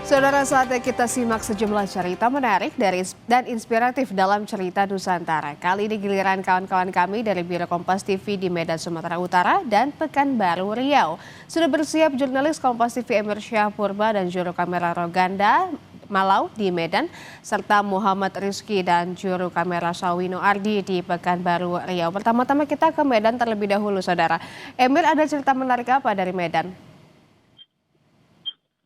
Saudara, saatnya kita simak sejumlah cerita menarik dan inspiratif dalam cerita Nusantara. Kali ini giliran kawan-kawan kami dari Biro Kompas TV di Medan, Sumatera Utara dan Pekanbaru, Riau. Sudah bersiap jurnalis Kompas TV Emir Syahpurba dan juru kamera Roganda Malau di Medan, serta Muhammad Rizky dan juru kamera Sawino Ardi di Pekanbaru, Riau. Pertama-tama kita ke Medan terlebih dahulu, saudara. Emir, ada cerita menarik apa dari Medan?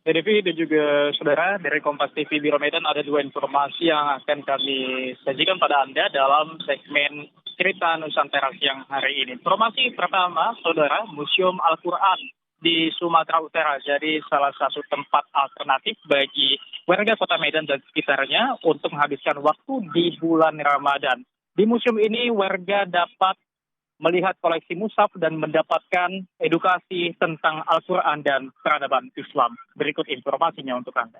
Devi dan juga saudara dari Kompas TV Biro Medan, ada dua informasi yang akan kami sajikan pada Anda dalam segmen cerita Nusantara siang hari ini. Informasi pertama, saudara, Museum Al-Quran di Sumatera Utara jadi salah satu tempat alternatif bagi warga kota Medan dan sekitarnya untuk menghabiskan waktu di bulan Ramadan. Di museum ini warga dapat melihat koleksi mushaf dan mendapatkan edukasi tentang Al-Quran dan peradaban Islam. Berikut informasinya untuk Anda.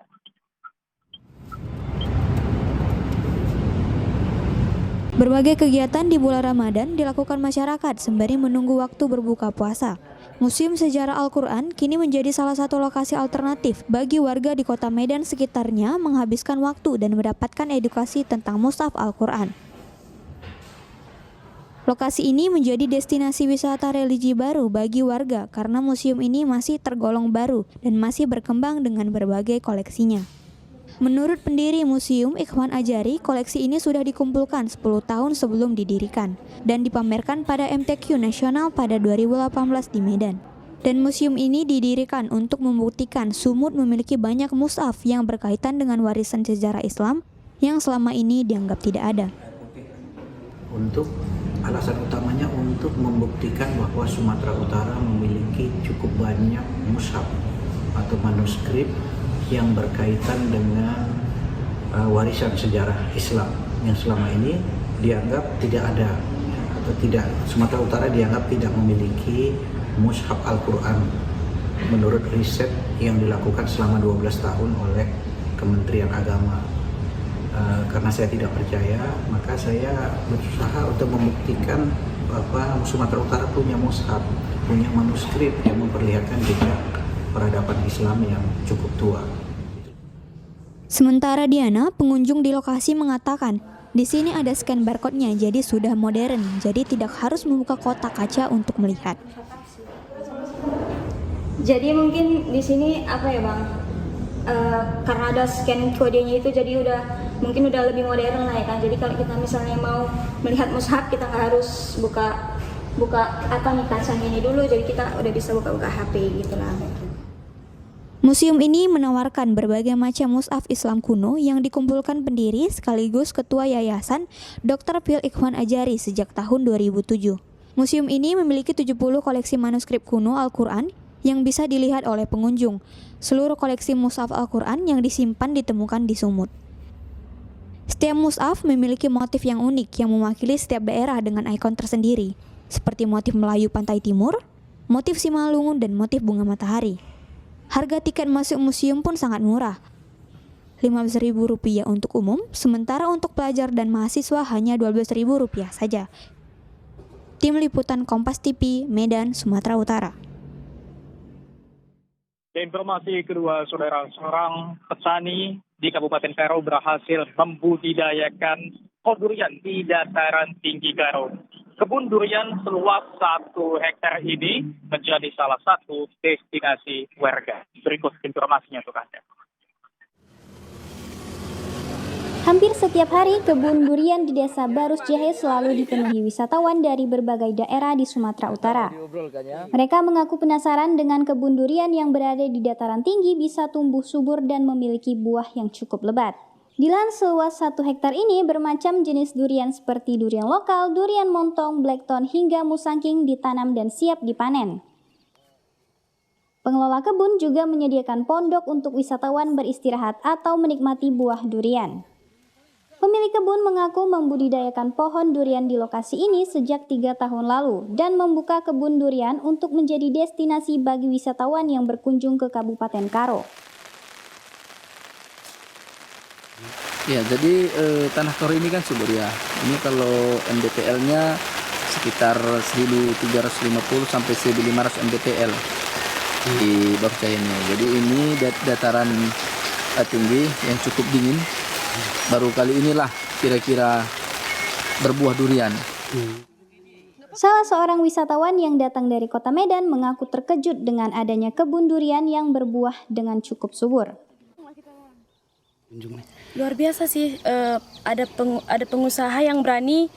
Berbagai kegiatan di bulan Ramadan dilakukan masyarakat sembari menunggu waktu berbuka puasa. Museum Sejarah Al-Quran kini menjadi salah satu lokasi alternatif bagi warga di kota Medan sekitarnya menghabiskan waktu dan mendapatkan edukasi tentang mushaf Al-Quran. Lokasi ini menjadi destinasi wisata religi baru bagi warga karena museum ini masih tergolong baru dan masih berkembang dengan berbagai koleksinya. Menurut pendiri museum Ikhwan Ajari, koleksi ini sudah dikumpulkan 10 tahun sebelum didirikan dan dipamerkan pada MTQ Nasional pada 2018 di Medan. Dan museum ini didirikan untuk membuktikan Sumut memiliki banyak mushaf yang berkaitan dengan warisan sejarah Islam yang selama ini dianggap tidak ada. Alasan utamanya untuk membuktikan bahwa Sumatera Utara memiliki cukup banyak mushaf atau manuskrip yang berkaitan dengan warisan sejarah Islam yang selama ini dianggap tidak ada atau tidak, Sumatera Utara dianggap tidak memiliki mushaf Al-Quran menurut riset yang dilakukan selama 12 tahun oleh Kementerian Agama. Karena saya tidak percaya, maka saya berusaha untuk membuktikan bahwa Sumatera Utara punya mushaf, punya manuskrip yang memperlihatkan jejak peradaban Islam yang cukup tua. Sementara Diana, pengunjung di lokasi mengatakan, di sini ada scan barcode-nya, jadi sudah modern, jadi tidak harus membuka kotak kaca untuk melihat. Jadi mungkin di sini apa ya Bang? Karena ada scan kodenya itu jadi mungkin udah lebih modern lah ya kan. Jadi kalau kita misalnya mau melihat mushaf, kita nggak harus buka apa nih kacanya ini dulu, jadi kita udah bisa buka HP gitu lah. Museum ini menawarkan berbagai macam mushaf Islam kuno yang dikumpulkan pendiri sekaligus ketua yayasan Dr. Phil Ikhwan Ajari sejak tahun 2007. Museum ini memiliki 70 koleksi manuskrip kuno Al-Quran yang bisa dilihat oleh pengunjung. Seluruh koleksi mushaf Al-Quran yang disimpan ditemukan di Sumut. Setiap mushaf memiliki motif yang unik yang mewakili setiap daerah dengan ikon tersendiri, seperti motif Melayu Pantai Timur, motif Simalungun, dan motif bunga matahari. Harga tiket masuk museum pun sangat murah, Rp15.000 untuk umum, sementara untuk pelajar dan mahasiswa hanya Rp12.000 saja. Tim Liputan Kompas TV, Medan, Sumatera Utara. Informasi kedua, saudara, seorang petani di Kabupaten Karo berhasil membudidayakan pohon durian di dataran tinggi Karo. Kebun durian seluas 1 hektar ini menjadi salah satu destinasi warga. Berikut informasinya untuk Anda. Hampir setiap hari, kebun durian di Desa Barus Jahe selalu dipenuhi wisatawan dari berbagai daerah di Sumatera Utara. Mereka mengaku penasaran dengan kebun durian yang berada di dataran tinggi bisa tumbuh subur dan memiliki buah yang cukup lebat. Di lahan seluas 1 hektar ini, bermacam jenis durian seperti durian lokal, durian montong, blackthorn, hingga musangking ditanam dan siap dipanen. Pengelola kebun juga menyediakan pondok untuk wisatawan beristirahat atau menikmati buah durian. Pemilik kebun mengaku membudidayakan pohon durian di lokasi ini sejak 3 tahun lalu dan membuka kebun durian untuk menjadi destinasi bagi wisatawan yang berkunjung ke Kabupaten Karo. Ya, jadi tanah Karo ini kan subur ya. Ini kalau MDPL-nya sekitar 1.350 sampai 1.500 MDPL di Barus Jahe. Jadi ini dataran tinggi, yang cukup dingin. Baru kali inilah kira-kira berbuah durian. Salah seorang wisatawan yang datang dari kota Medan mengaku terkejut dengan adanya kebun durian yang berbuah dengan cukup subur. Luar biasa sih, ada pengusaha yang berani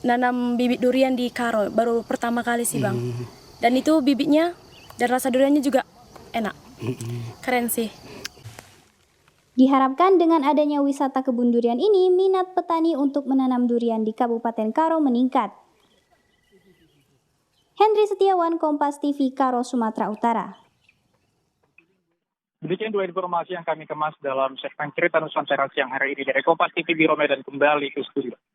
nanam bibit durian di Karo, baru pertama kali sih Bang. Dan itu bibitnya dan rasa duriannya juga enak, keren sih. Diharapkan dengan adanya wisata kebun durian ini, minat petani untuk menanam durian di Kabupaten Karo meningkat. Hendri Setiawan, Kompas TV, Karo, Sumatera Utara. Demikian dua informasi yang kami kemas dalam segmen Cerita Nusantara siang hari ini dari Kompas TV Biro Medan, kembali ke studio.